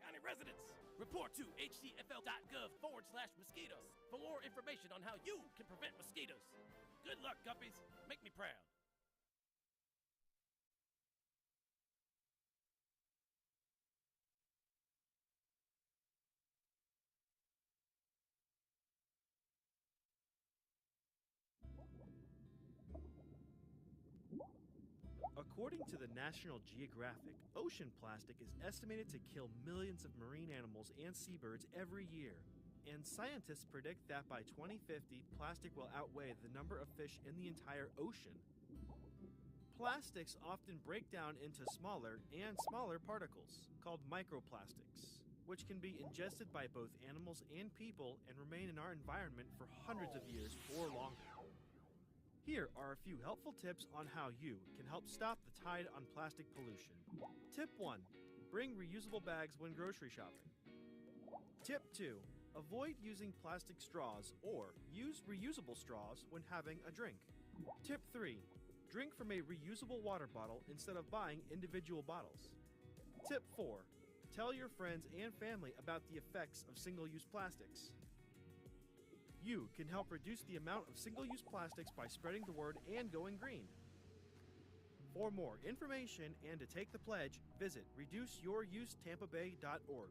County residents. Report to htfl.gov/mosquitoes for more information on how you can prevent mosquitoes. Good luck, guppies. Make me proud. According to the National Geographic, ocean plastic is estimated to kill millions of marine animals and seabirds every year. And scientists predict that by 2050, plastic will outweigh the number of fish in the entire ocean. Plastics often break down into smaller and smaller particles, called microplastics, which can be ingested by both animals and people and remain in our environment for hundreds of years or longer. Here are a few helpful tips on how you can help stop the tide on plastic pollution. Tip 1. Bring reusable bags when grocery shopping. Tip 2. Avoid using plastic straws or use reusable straws when having a drink. Tip 3. Drink from a reusable water bottle instead of buying individual bottles. Tip 4. Tell your friends and family about the effects of single-use plastics. You can help reduce the amount of single-use plastics by spreading the word and going green. For more information and to take the pledge, visit reduceyourusetambabay.org.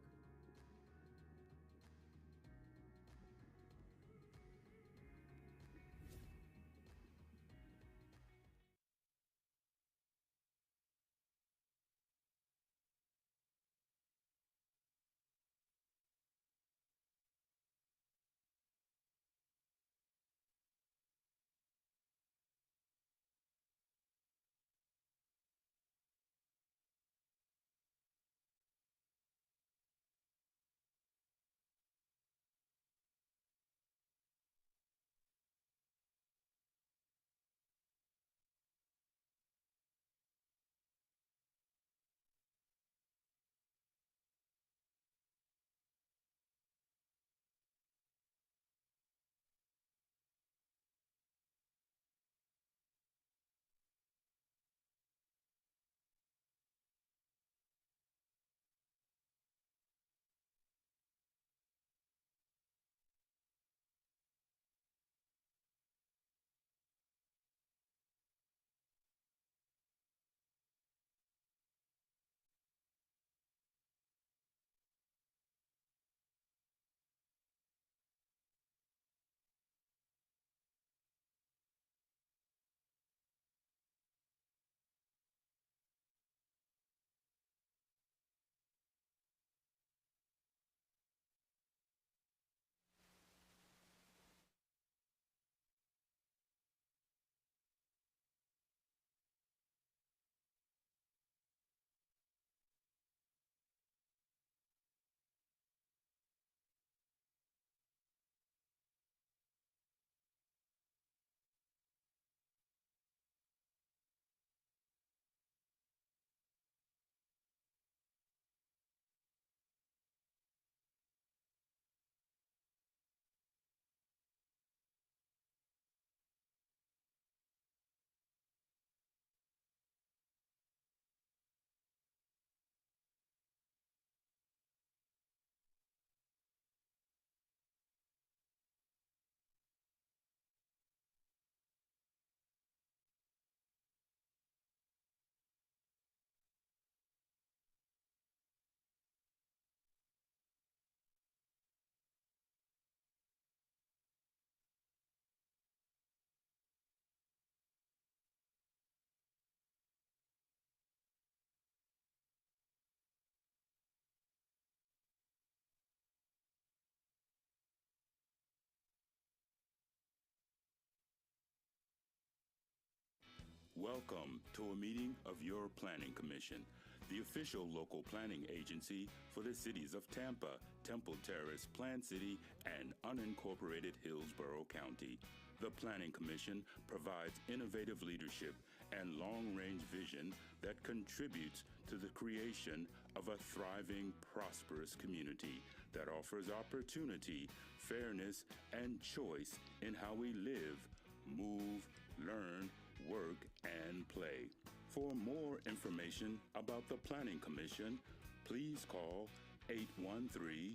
Welcome to a meeting of your Planning Commission, the official local planning agency for the cities of Tampa, Temple Terrace, Plant City, and unincorporated Hillsborough County. The Planning Commission provides innovative leadership and long-range vision that contributes to the creation of a thriving, prosperous community that offers opportunity, fairness, and choice in how we live, move, learn, work, and play. For more information about the Planning Commission, please call 813-272-5940.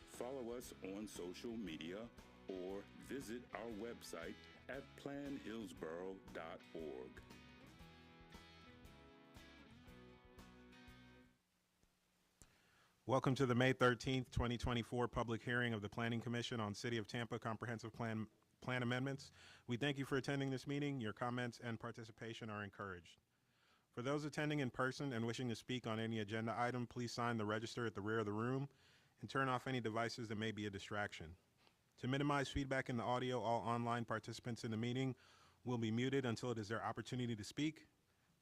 Follow us on social media or visit our website at planhillsborough.org. Welcome to the May 13th, 2024 public hearing of the Planning Commission on City of Tampa Comprehensive Plan Amendments. We thank you for attending this meeting. Your comments and participation are encouraged. For those attending in person and wishing to speak on any agenda item, please sign the register at the rear of the room and turn off any devices that may be a distraction. To minimize feedback in the audio, all online participants in the meeting will be muted until it is their opportunity to speak.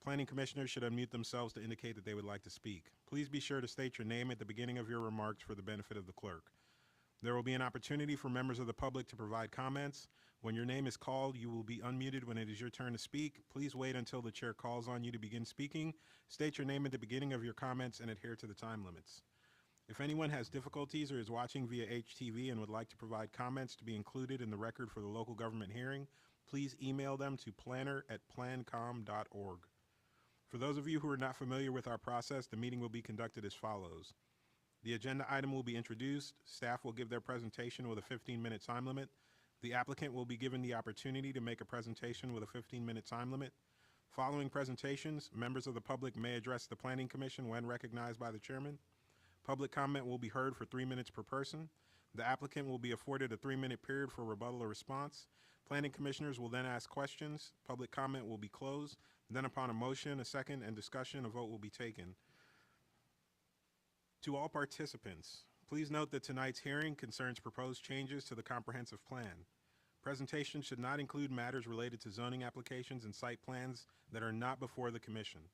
Planning commissioners should unmute themselves to indicate that they would like to speak. Please be sure to state your name at the beginning of your remarks for the benefit of the clerk. There will be an opportunity for members of the public to provide comments. When your name is called, you will be unmuted when it is your turn to speak. Please wait until the chair calls on you to begin speaking. State your name at the beginning of your comments and adhere to the time limits. If anyone has difficulties or is watching via HTV and would like to provide comments to be included in the record for the local government hearing, please email them to planner@plancom.org. For those of you who are not familiar with our process, the meeting will be conducted as follows. The agenda item will be introduced. Staff will give their presentation with a 15-minute time limit. The applicant will be given the opportunity to make a presentation with a 15-minute time limit. Following presentations, members of the public may address the Planning Commission when recognized by the chairman. Public comment will be heard for 3 minutes per person. The applicant will be afforded a 3-minute period for rebuttal or response. Planning commissioners will then ask questions. Public comment will be closed. Then upon a motion, a second, and discussion, a vote will be taken. To all participants, please note that tonight's hearing concerns proposed changes to the comprehensive plan. Presentations should not include matters related to zoning applications and site plans that are not before the commission.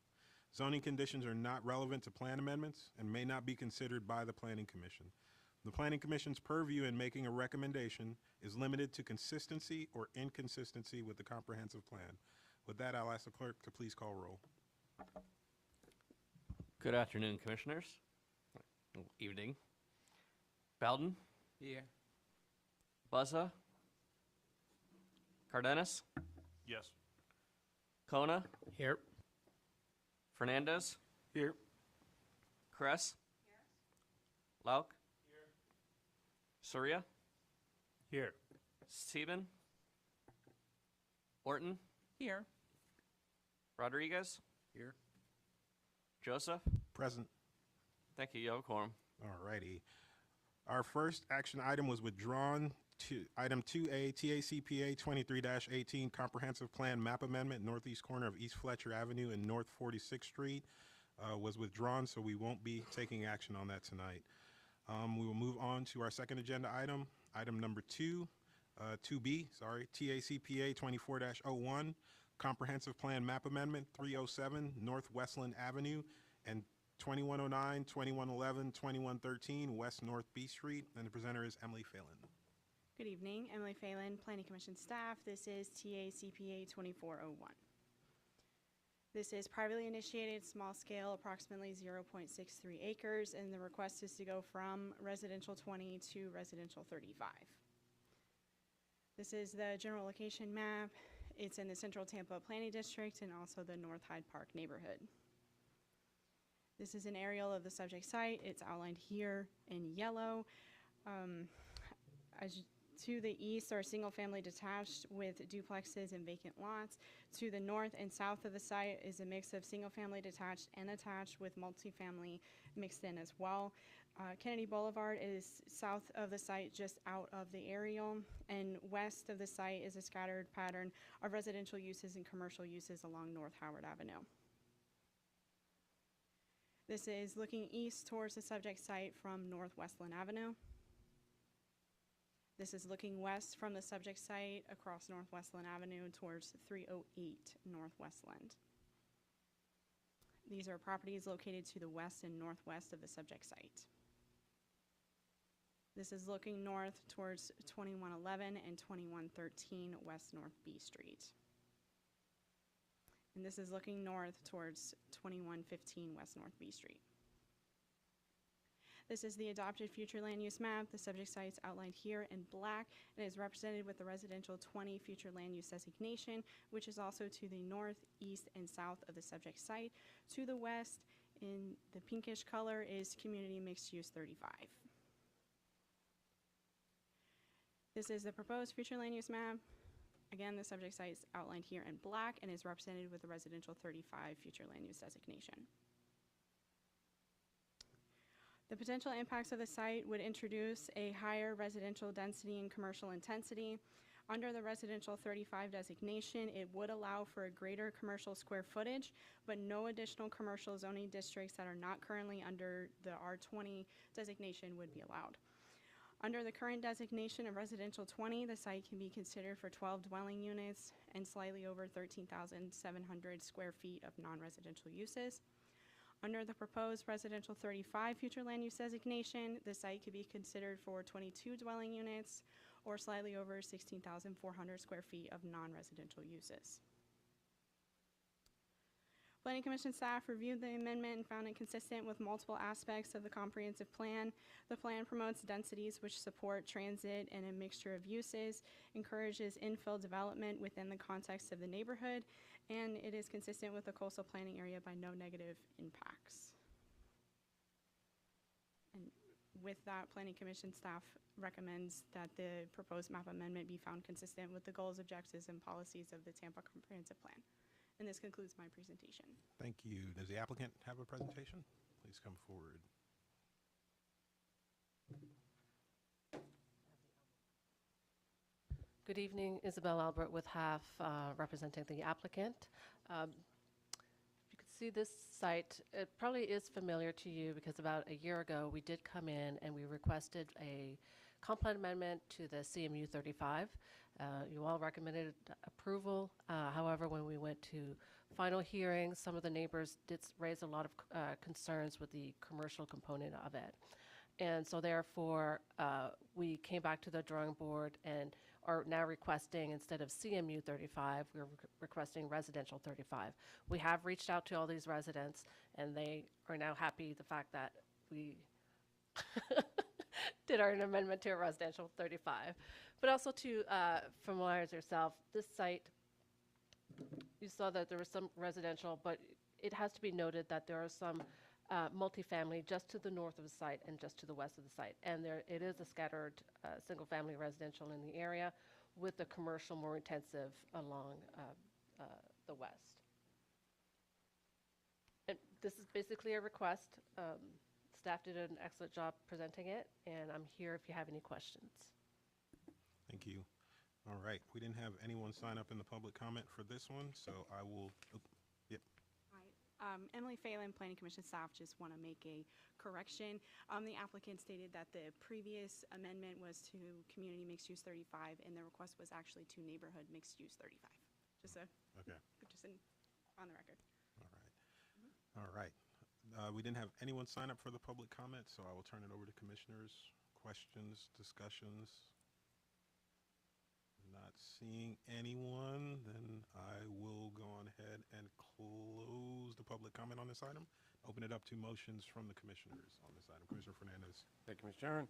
Zoning conditions are not relevant to plan amendments and may not be considered by the Planning Commission. The Planning Commission's purview in making a recommendation is limited to consistency or inconsistency with the comprehensive plan. With that, I'll ask the clerk to please call roll. Good afternoon, commissioners. Evening. Bowden? Here. Buzza? Cardenas? Yes. Kona? Here. Fernandez? Here. Kress? Here. Lauk? Here. Surya? Here. Stephen? Orton? Here. Rodriguez? Here. Joseph? Present. Thank you. You have a quorum. All righty. Our first action item was withdrawn. Item 2A, TACPA 23-18 Comprehensive Plan Map Amendment, northeast corner of East Fletcher Avenue and North 46th Street, was withdrawn, so we won't be taking action on that tonight. We will move on to our second agenda item, item number 2B, TACPA 24-01 Comprehensive Plan Map Amendment, 307 North Westland Avenue and 2109, 2111, 2113 West North B Street, and the presenter is Emily Phelan. Good evening, Emily Phelan, Planning Commission staff. This is TACPA 2401. This is privately initiated, small scale, approximately 0.63 acres, and the request is to go from residential 20 to residential 35. This is the general location map. It's in the Central Tampa Planning District and also the North Hyde Park neighborhood. This is an aerial of the subject site. It's outlined here in yellow. To the east are single-family detached with duplexes and vacant lots. To the north and south of the site is a mix of single-family detached and attached with multifamily mixed in as well. Kennedy Boulevard is south of the site, just out of the aerial, and west of the site is a scattered pattern of residential uses and commercial uses along North Howard Avenue. This is looking east towards the subject site from North Westland Avenue. This is looking west from the subject site across North Westland Avenue towards 308 North Westland. These are properties located to the west and northwest of the subject site. This is looking north towards 2111 and 2113 West North B Street. And this is looking north towards 2115 West North B Street. This is the adopted future land use map. The subject site is outlined here in black and is represented with the residential 20 future land use designation, which is also to the north, east, and south of the subject site. To the west, in the pinkish color, is community mixed use 35. This is the proposed future land use map. Again, the subject site is outlined here in black and is represented with the residential 35 future land use designation. The potential impacts of the site would introduce a higher residential density and commercial intensity. Under the residential 35 designation, it would allow for a greater commercial square footage, but no additional commercial zoning districts that are not currently under the R20 designation would be allowed. Under the current designation of residential 20, the site can be considered for 12 dwelling units and slightly over 13,700 square feet of non-residential uses. Under the proposed residential 35 future land use designation, the site could be considered for 22 dwelling units or slightly over 16,400 square feet of non-residential uses. Planning Commission staff reviewed the amendment and found it consistent with multiple aspects of the comprehensive plan. The plan promotes densities which support transit and a mixture of uses, encourages infill development within the context of the neighborhood, and it is consistent with the coastal planning area by no negative impacts. And with that, Planning Commission staff recommends that the proposed map amendment be found consistent with the goals, objectives, and policies of the Tampa Comprehensive Plan. And this concludes my presentation. Thank you. Does the applicant have a presentation? Please come forward. Good evening, Isabel Albert with HAF, representing the applicant. You can see this site, it probably is familiar to you because about a year ago we did come in and we requested a comp plan amendment to the CMU 35. You all recommended approval. However, when we went to final hearing, some of the neighbors did raise a lot of concerns with the commercial component of it. And so therefore, we came back to the drawing board and are now requesting, instead of CMU 35, we're requesting residential 35. We have reached out to all these residents, and they are now happy the fact that we did our amendment to a residential 35. But also to familiarize yourself, this site, you saw that there was some residential, but it has to be noted that there are some multifamily just to the north of the site and just to the west of the site. And it is a scattered single-family residential in the area with the commercial more intensive along the west. And this is basically a request. Staff did an excellent job presenting it, and I'm here if you have any questions. Thank you. All right. We didn't have anyone sign up in the public comment for this one, so I will. Yep. Hi, Emily Phelan, Planning Commission staff, just want to make a correction. The applicant stated that the previous amendment was to community mixed use 35, and the request was actually to neighborhood mixed use 35. Just on the record. All right. All right. We didn't have anyone sign up for the public comment, so I will turn it over to commissioners. Questions, discussions. Not seeing anyone, then I will go on ahead and close the public comment on this item. Open it up to motions from the commissioners on this item. Commissioner Fernandez. Thank you, Mr. Chairman.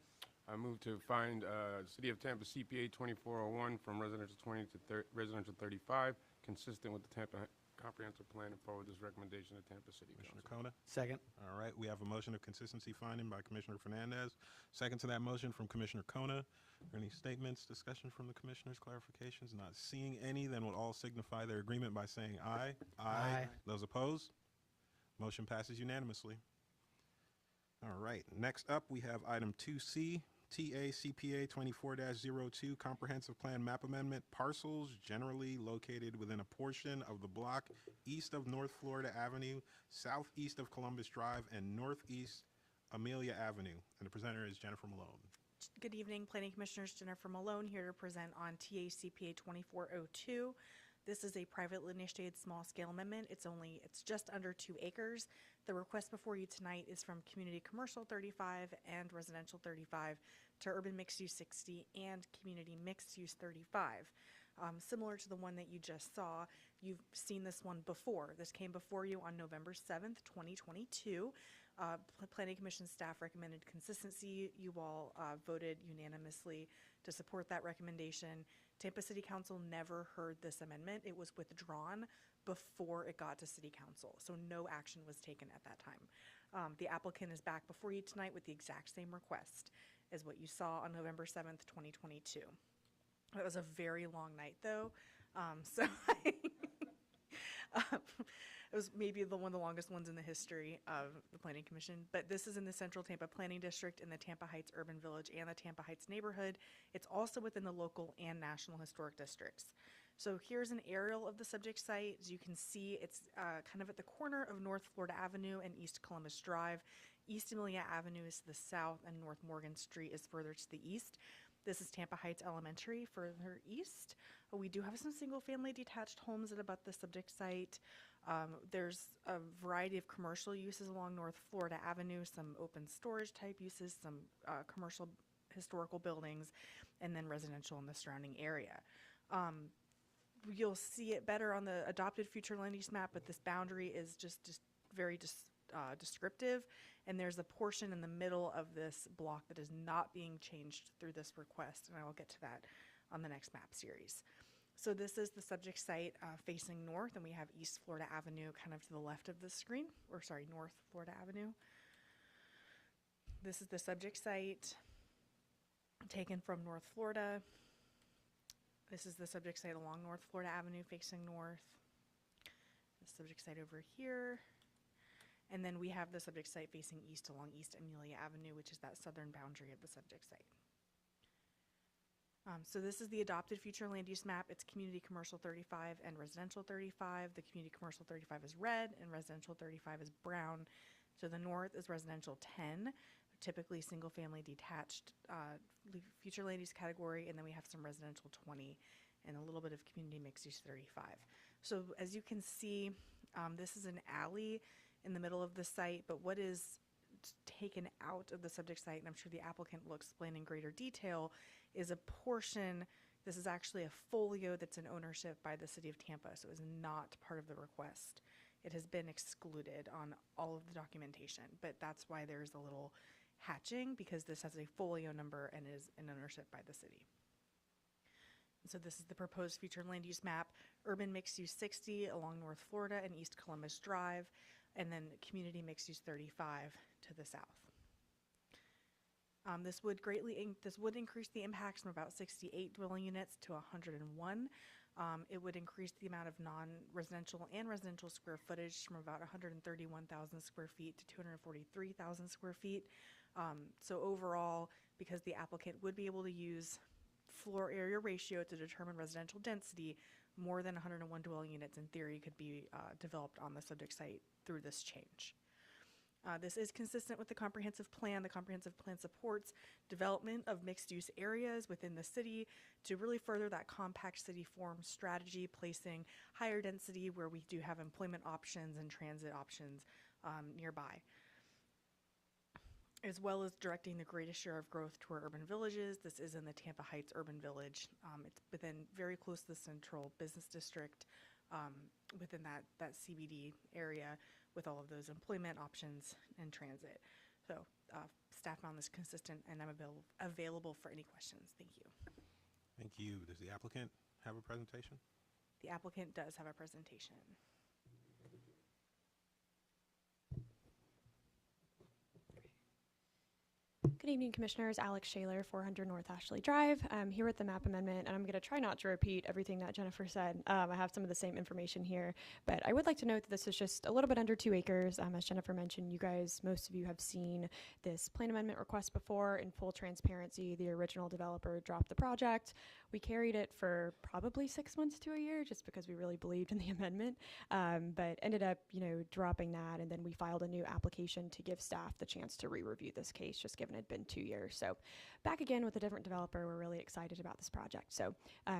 I move to find City of Tampa CPA 2401 from residential 20 to residential 35, consistent with the Tampa Comprehensive Plan, and forward this recommendation to Tampa City Commissioner Council. Kona. Second. All right. We have a motion of consistency finding by Commissioner Fernandez. Second to that motion from Commissioner Kona. Any statements, discussion from the commissioners, clarifications? Not seeing any, then we'll all signify their agreement by saying aye. Aye. Those opposed? Motion passes unanimously. All right. Next up, we have item 2C, TA CPA 24-02, Comprehensive Plan Map Amendment, parcels generally located within a portion of the block east of North Florida Avenue, southeast of Columbus Drive, and northeast Amelia Avenue. And the presenter is Jennifer Malone. Good evening, Planning Commissioners. Jennifer Malone here to present on TA CPA 2402. This is a privately initiated small-scale amendment. It's just under 2 acres. The request before you tonight is from Community Commercial 35 and Residential 35 to Urban Mixed Use 60 and Community Mixed Use 35. Similar to the one that you just saw, you've seen this one before. This came before you on November 7th, 2022. Planning Commission staff recommended consistency. You all voted unanimously to support that recommendation. Tampa City Council never heard this amendment. It was withdrawn before it got to City Council, so no action was taken at that time. The applicant is back before you tonight with the exact same request as what you saw on November 7th, 2022. It was a very long night, though, so it was maybe one of the longest ones in the history of the Planning Commission. But this is in the Central Tampa Planning District, in the Tampa Heights Urban Village and the Tampa Heights neighborhood. It's also within the local and national historic districts. So here's an aerial of the subject site. As you can see, it's kind of at the corner of North Florida Avenue and East Columbus Drive. East Amelia Avenue is to the south, and North Morgan Street is further to the east. This is Tampa Heights Elementary further east. We do have some single-family detached homes that abut the subject site. There's a variety of commercial uses along North Florida Avenue, some open storage type uses, some commercial historical buildings, and then residential in the surrounding area. You'll see it better on the adopted future land use map, but this boundary is just very descriptive, and there's a portion in the middle of this block that is not being changed through this request, and I will get to that on the next map series. So this is the subject site facing north, and we have East Florida Avenue kind of to the left of the screen, or sorry, North Florida Avenue. This is the subject site taken from North Florida. This is the subject site along North Florida Avenue facing north. The subject site over here. And then we have the subject site facing east along East Amelia Avenue, which is that southern boundary of the subject site. So this is the adopted future land use map. It's community commercial 35 and residential 35. The community commercial 35 is red and residential 35 is brown. To the north is residential 10, typically single family detached future land use category, and then we have some residential 20 and a little bit of community mixed use 35. So as you can see, this is an alley in the middle of the site, but what is taken out of the subject site, and I'm sure the applicant will explain in greater detail, is a portion. This is actually a folio that's in ownership by the City of Tampa, so it is not part of the request. It has been excluded on all of the documentation, but that's why there's a little hatching, because this has a folio number and is in ownership by the city. And so this is the proposed future land use map, urban mixed use 60 along North Florida and East Columbus Drive, and then community mixed use 35 to the south. This would increase the impacts from about 68 dwelling units to 101. It would increase the amount of non-residential and residential square footage from about 131,000 square feet to 243,000 square feet. So overall, because the applicant would be able to use floor area ratio to determine residential density, more than 101 dwelling units in theory could be developed on the subject site through this change. This is consistent with the comprehensive plan. The comprehensive plan supports development of mixed-use areas within the city to really further that compact city form strategy, placing higher density where we do have employment options and transit options nearby, as well as directing the greatest share of growth to our urban villages. This is in the Tampa Heights Urban Village. It's within very close to the central business district within that CBD area, with all of those employment options and transit. So staff found this consistent, and I'm available for any questions. Thank you. Thank you. Does the applicant have a presentation? The applicant does have a presentation. Good evening, Commissioners. Alex Shaler, 400 North Ashley Drive. I'm here with the map amendment, and I'm going to try not to repeat everything that Jennifer said. I have some of the same information here, but I would like to note that this is just a little bit under 2 acres. As Jennifer mentioned, most of you have seen this plan amendment request before. In full transparency, the original developer dropped the project. We carried it for probably 6 months to a year, just because we really believed in the amendment, but ended up, dropping that, and then we filed a new application to give staff the chance to re-review this case, just given it had been 2 years. So back again with a different developer. We're really excited about this project. So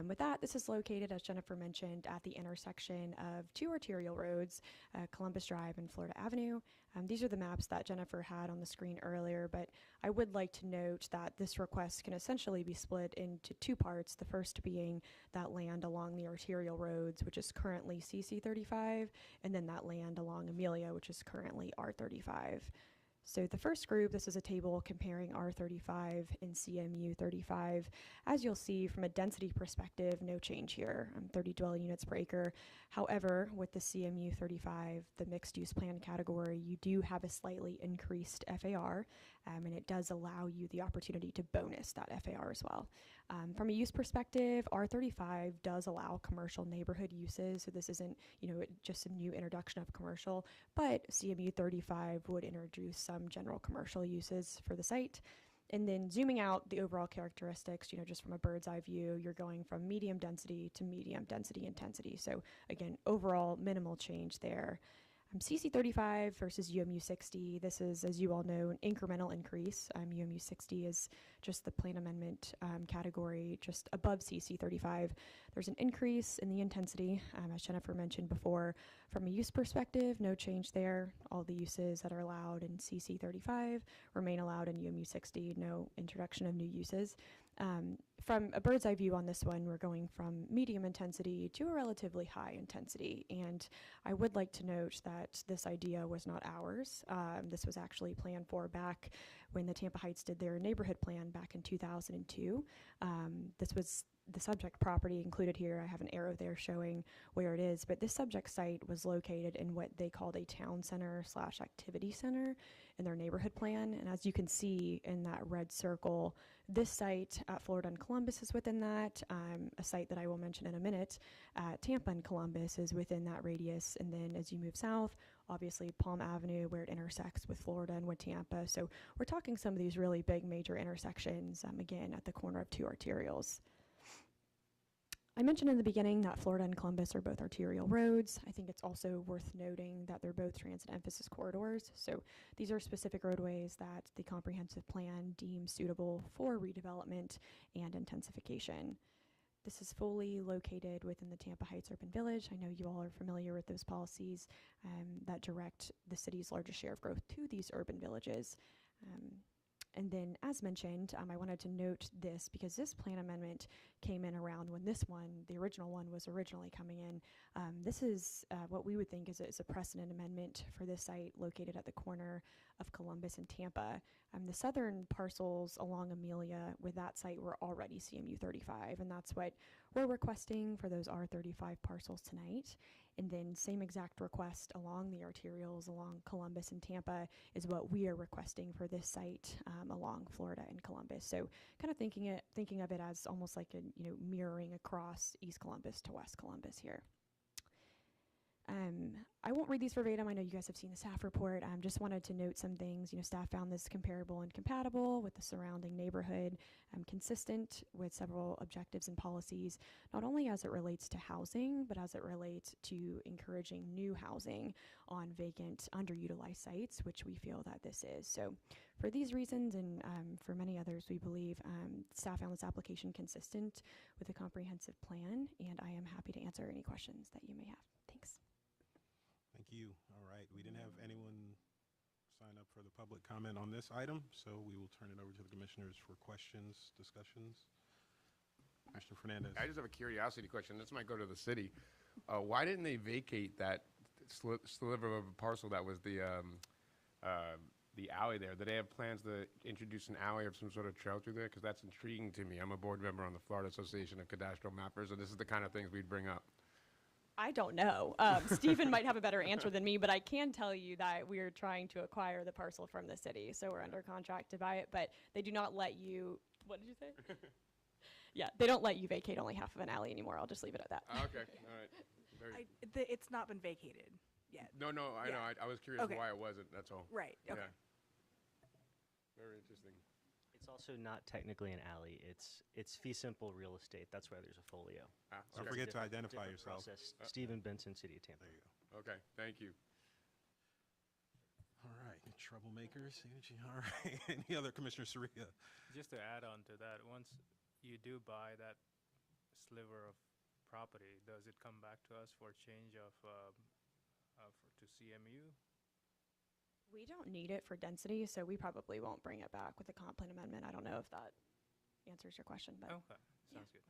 with that, this is located, as Jennifer mentioned, at the intersection of 2 arterial roads, Columbus Drive and Florida Avenue. These are the maps that Jennifer had on the screen earlier, but I would like to note that this request can essentially be split into 2 parts. The first being that land along the arterial roads, which is currently CC 35, and then that land along Amelia, which is currently R35. So the first group, this is a table comparing R35 and CMU 35. As you'll see from a density perspective, no change here, 30 dwelling units per acre. However, with the CMU 35, the mixed use plan category, you do have a slightly increased FAR, and it does allow you the opportunity to bonus that FAR as well. From a use perspective, R35 does allow commercial neighborhood uses, so this isn't, just a new introduction of commercial, but CMU 35 would introduce some general commercial uses for the site. And then zooming out the overall characteristics, just from a bird's eye view, you're going from medium density to medium density intensity. So again, overall minimal change there. CC 35 versus UMU 60, this is, as you all know, an incremental increase. UMU 60 is just the plan amendment category just above CC 35. There's an increase in the intensity, as Jennifer mentioned before. From a use perspective, no change there. All the uses that are allowed in CC 35 remain allowed in UMU 60, no introduction of new uses. From a bird's eye view on this one, we're going from medium intensity to a relatively high intensity. And I would like to note that this idea was not ours. This was actually planned for back when the Tampa Heights did their neighborhood plan back in 2002. This was the subject property included here. I have an arrow there showing where it is, but this subject site was located in what they called a town center / activity center in their neighborhood plan. And as you can see in that red circle, this site at Florida and Columbus is within that. A site that I will mention in a minute at Tampa and Columbus is within that radius. And then as you move south, obviously Palm Avenue, where it intersects with Florida and with Tampa. So we're talking some of these really big major intersections, again, at the corner of two arterials. I mentioned in the beginning that Florida and Columbus are both arterial roads. I think it's also worth noting that they're both transit emphasis corridors. So these are specific roadways that the comprehensive plan deems suitable for redevelopment and intensification. This is fully located within the Tampa Heights Urban Village. I know you all are familiar with those policies that direct the city's largest share of growth to these urban villages. And then, as mentioned, I wanted to note this because this plan amendment came in around when this one, the original one, was originally coming in. This is what we would think is a precedent amendment for this site located at the corner of Columbus and Tampa. The southern parcels along Amelia with that site were already CMU 35, and that's what we're requesting for those R35 parcels tonight. And then same exact request along the arterials along Columbus and Tampa is what we are requesting for this site along Florida and Columbus. So kind of thinking of it as almost like a mirroring across East Columbus to West Columbus here. I won't read these verbatim. I know you guys have seen the staff report. Just wanted to note some things. Staff found this comparable and compatible with the surrounding neighborhood, consistent with several objectives and policies, not only as it relates to housing, but as it relates to encouraging new housing on vacant, underutilized sites, which we feel that this is. So for these reasons and for many others, we believe staff found this application consistent with a comprehensive plan, and I am happy to answer any questions that you may have. Thanks. Thank you. All right. We didn't have anyone sign up for the public comment on this item, so we will turn it over to the commissioners for questions, discussions. Commissioner Fernandez. I just have a curiosity question. This might go to the city. Why didn't they vacate that sliver of a parcel that was the alley there? Do they have plans to introduce an alley of some sort of trail through there? Because that's intriguing to me. I'm a board member on the Florida Association of Cadastral Mappers, and this is the kind of things we'd bring up. I don't know. Stephen might have a better answer than me, but I can tell you that we're trying to acquire the parcel from the city, so we're under contract to buy it, but they do not let you, what did you say? Yeah, they don't let you vacate only half of an alley anymore. I'll just leave it at that. Okay, all right. It's not been vacated yet. No, I know. I was curious why it wasn't, that's all. Right, okay. Yeah. Very interesting. It's also not technically an alley. It's fee simple real estate. That's why there's a folio. Don't forget to identify yourself. Process. Stephen Benson, City of Tampa. There you go. Okay, thank you. All right, troublemakers. All right. Any other, Commissioner Soria? Just to add on to that, once you do buy that sliver of property, does it come back to us for change of to CMU? We don't need it for density, so we probably won't bring it back with the comp plan amendment. I don't know if that answers your question, but Okay, sounds good.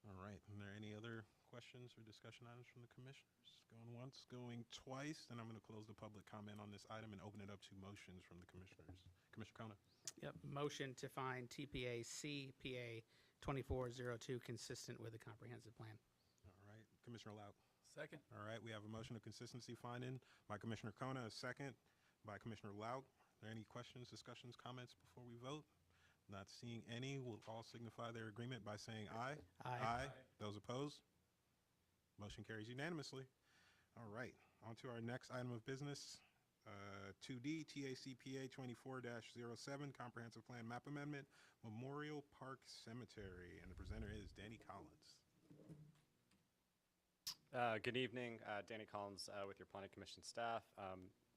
All right. Are there any other questions or discussion items from the commissioners? Going once, going twice. Then I'm going to close the public comment on this item and open it up to motions from the commissioners. Commissioner Kona. Yep, motion to find TPA CPA 2402 consistent with the comprehensive plan. All right. Commissioner Loud. Second. All right. We have a motion of consistency finding by Commissioner Kona, a second by Commissioner Loud. Are there any questions, discussions, comments before we vote? Not seeing any, will all signify their agreement by saying aye. Aye. Those opposed? Motion carries unanimously. All right, on to our next item of business. 2D, TACPA 24-07, Comprehensive Plan Map Amendment, Memorial Park Cemetery. And the presenter is Danny Collins. Good evening, Danny Collins with your Planning Commission staff.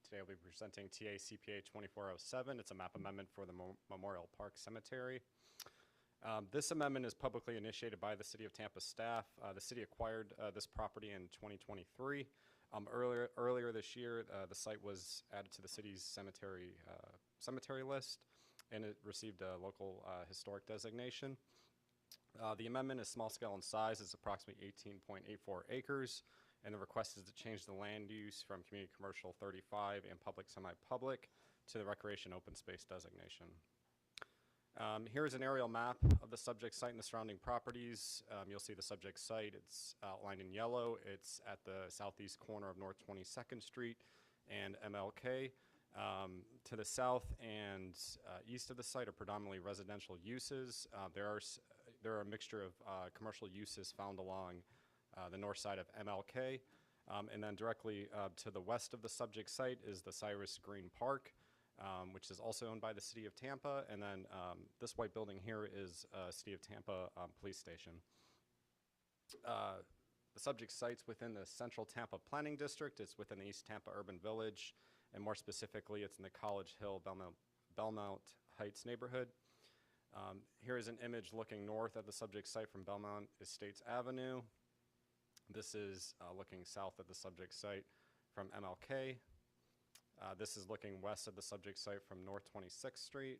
Today I'll be presenting TACPA 2407. It's a map amendment for the Memorial Park Cemetery. This amendment is publicly initiated by the City of Tampa staff. The city acquired this property in 2023. Earlier this year, the site was added to the city's cemetery list, and it received a local historic designation. The amendment is small scale in size. It's approximately 18.84 acres. And the request is to change the land use from community commercial 35 and public semi-public to the recreation open space designation. Here's an aerial map of the subject site and the surrounding properties. You'll see the subject site. It's outlined in yellow. It's at the southeast corner of North 22nd Street and MLK. To the south and east of the site are predominantly residential uses. There are a mixture of commercial uses found along the north side of MLK, and then directly to the west of the subject site is the Cyrus Green Park, which is also owned by the City of Tampa, and then this white building here is City of Tampa Police Station. The subject site's within the Central Tampa Planning District. It's within the East Tampa Urban Village, and more specifically, it's in the College Hill, Belmont Heights neighborhood. Here is an image looking north at the subject site from Belmont Estates Avenue. This is looking south at the subject site from MLK. This is looking west at the subject site from North 26th Street.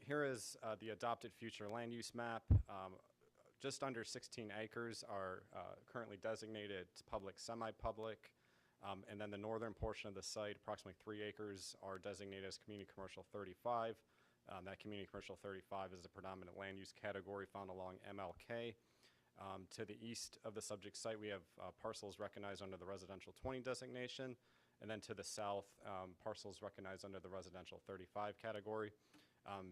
Here is the adopted future land use map. Just under 16 acres are currently designated public, semi-public, and then the northern portion of the site, approximately 3 acres, are designated as community commercial 35. That community commercial 35 is the predominant land use category found along MLK. To the east of the subject site, we have parcels recognized under the residential 20 designation, and then to the south, parcels recognized under the residential 35 category.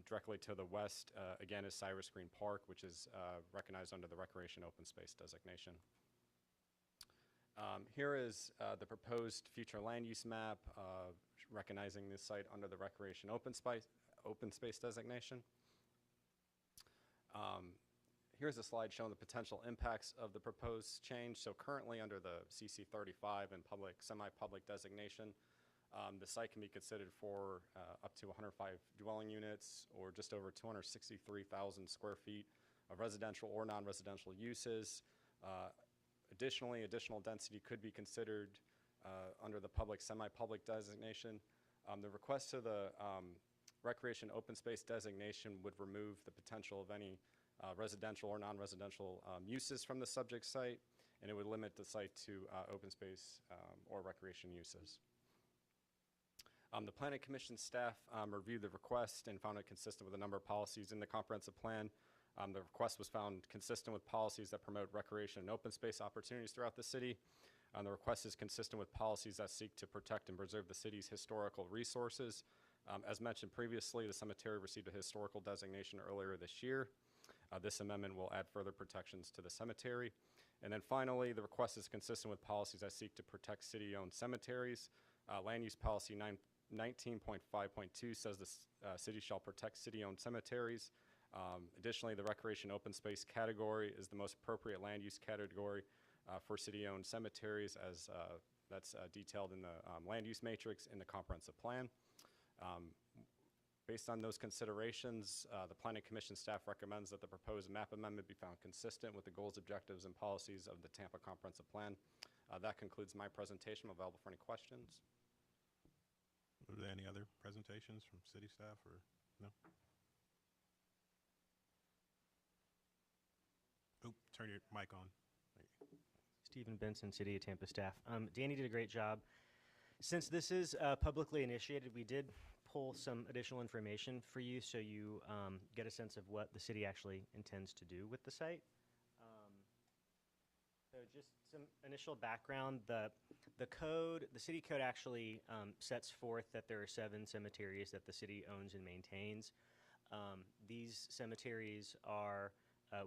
Directly to the west, again, is Cyrus Green Park, which is recognized under the recreation open space designation. Here is the proposed future land use map, recognizing this site under the recreation open space designation. Here's a slide showing the potential impacts of the proposed change. So currently under the CC 35 and public, semi-public designation, the site can be considered for up to 105 dwelling units or just over 263,000 square feet of residential or non-residential uses. Additionally, additional density could be considered under the public, semi-public designation. The request to the recreation open space designation would remove the potential of any residential or non-residential uses from the subject site, and it would limit the site to open space or recreation uses. The Planning Commission staff reviewed the request and found it consistent with a number of policies in the comprehensive plan. The request was found consistent with policies that promote recreation and open space opportunities throughout the city. The request is consistent with policies that seek to protect and preserve the city's historical resources. As mentioned previously, the cemetery received a historical designation earlier this year. This amendment will add further protections to the cemetery. And then finally, the request is consistent with policies that seek to protect city-owned cemeteries. Land use policy 19.5.2 says the city shall protect city-owned cemeteries. Additionally, the recreation open space category is the most appropriate land use category for city-owned cemeteries, as that's detailed in the land use matrix in the comprehensive plan. Based on those considerations, the Planning Commission staff recommends that the proposed map amendment be found consistent with the goals, objectives, and policies of the Tampa Comprehensive Plan. That concludes my presentation. I'm available for any questions. Are there any other presentations from city staff or no? turn your mic on. Stephen Benson, City of Tampa staff. Danny did a great job. Since this is publicly initiated, we did pull some additional information for you so you get a sense of what the city actually intends to do with the site. So just some initial background. The city code actually sets forth that there are 7 cemeteries that the city owns and maintains. These cemeteries are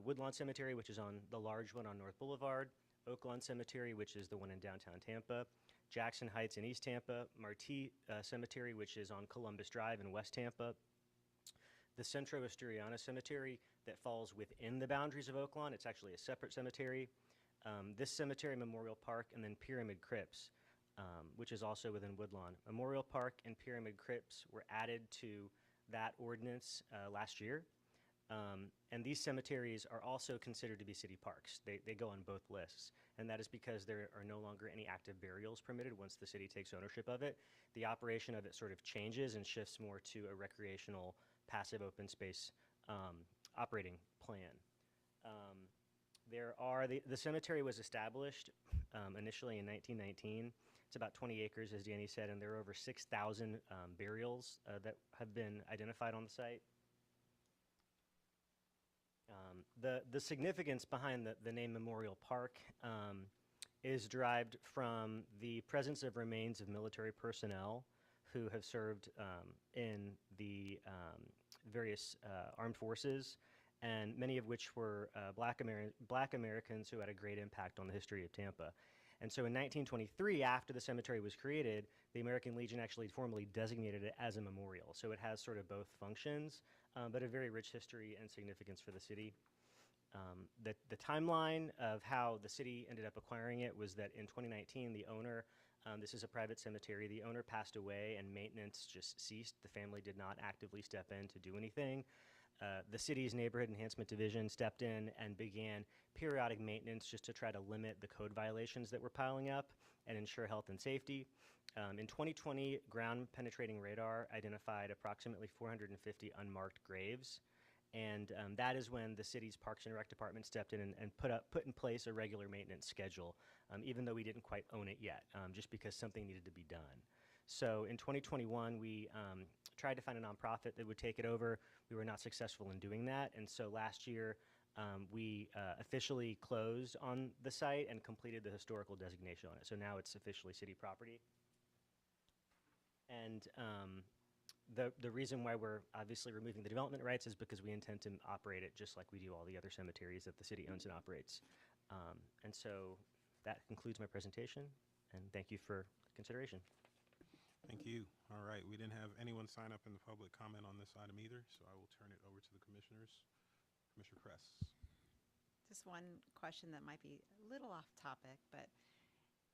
Woodlawn Cemetery, which is on the large one on North Boulevard, Oaklawn Cemetery, which is the one in downtown Tampa, Jackson Heights in East Tampa, Marti Cemetery, which is on Columbus Drive in West Tampa, the Centro Asturiana Cemetery that falls within the boundaries of Oaklawn. It's actually a separate cemetery. This cemetery, Memorial Park, and then Pyramid Crypts, which is also within Woodlawn. Memorial Park and Pyramid Crypts were added to that ordinance last year. And these cemeteries are also considered to be city parks. They go on both lists. And that is because there are no longer any active burials permitted once the city takes ownership of it. The operation of it sort of changes and shifts more to a recreational, passive open space operating plan. The cemetery was established initially in 1919. It's about 20 acres, as Danny said, and there are over 6,000 burials that have been identified on the site. The significance behind the name Memorial Park is derived from the presence of remains of military personnel who have served in the various armed forces, and many of which were Black Americans who had a great impact on the history of Tampa. And so in 1923, after the cemetery was created, the American Legion actually formally designated it as a memorial. So it has sort of both functions, but a very rich history and significance for the city. The timeline of how the city ended up acquiring it was that in 2019, the owner, this is a private cemetery, the owner passed away and maintenance just ceased. The family did not actively step in to do anything. The city's neighborhood enhancement division stepped in and began periodic maintenance just to try to limit the code violations that were piling up and ensure health and safety. In 2020, ground penetrating radar identified approximately 450 unmarked graves. And that is when the city's Parks and Rec department stepped in and put in place a regular maintenance schedule, even though we didn't quite own it yet, just because something needed to be done. So in 2021, we tried to find a nonprofit that would take it over. We were not successful in doing that. And so last year, we officially closed on the site and completed the historical designation on it. So now it's officially city property. And the reason why we're obviously removing the development rights is because we intend to operate it just like we do all the other cemeteries that the city owns and operates. And so that concludes my presentation, and thank you for consideration. Thank you. All right, we didn't have anyone sign up in the public comment on this item either, so I will turn it over to the commissioners. Commissioner Kress. Just one question that might be a little off topic, but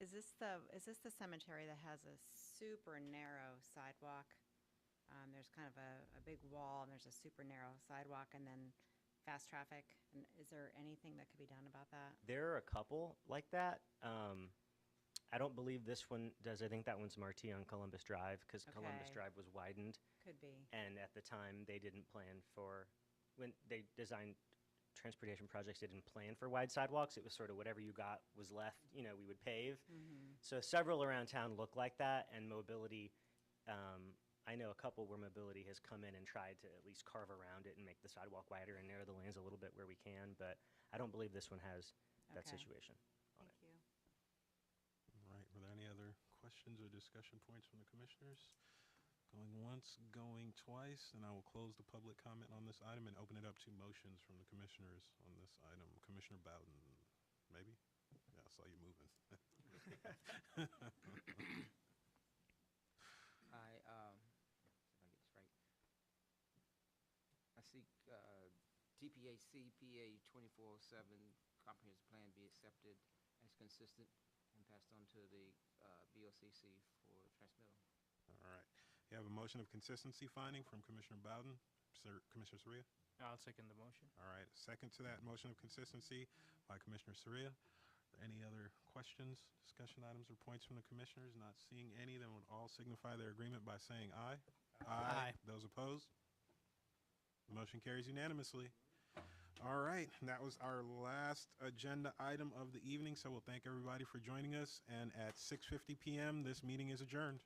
is this the cemetery that has a super narrow sidewalk? There's kind of a big wall, and there's a super narrow sidewalk, and then fast traffic. And is there anything that could be done about that? There are a couple like that. I don't believe this one does. I think that one's Marti on Columbus Drive, because Columbus Drive was widened. Could be. And at the time, they didn't plan for, when they designed transportation projects, they didn't plan for wide sidewalks. It was sort of whatever you got was left, we would pave. Mm-hmm. So several around town look like that, and mobility, I know a couple where mobility has come in and tried to at least carve around it and make the sidewalk wider and narrow the lanes a little bit where we can, but I don't believe this one has that situation on it. Thank you. All right, were there any other questions or discussion points from the commissioners? Going once, going twice, and I will close the public comment on this item and open it up to motions from the commissioners on this item. Commissioner Bowden, maybe? Yeah, I saw you moving. I seek TPA CPA 2407 comprehensive plan be accepted as consistent and passed on to the BOCC for transmittal. All right. You have a motion of consistency finding from Commissioner Bowden. Commissioner Soria? I'll second the motion. All right. Second to that motion of consistency by Commissioner Soria. Any other questions, discussion items, or points from the commissioners? Not seeing any, then would all signify their agreement by saying aye. Aye. Those opposed? The motion carries unanimously. All right, that was our last agenda item of the evening, so we'll thank everybody for joining us, and at 6:50 p.m., this meeting is adjourned.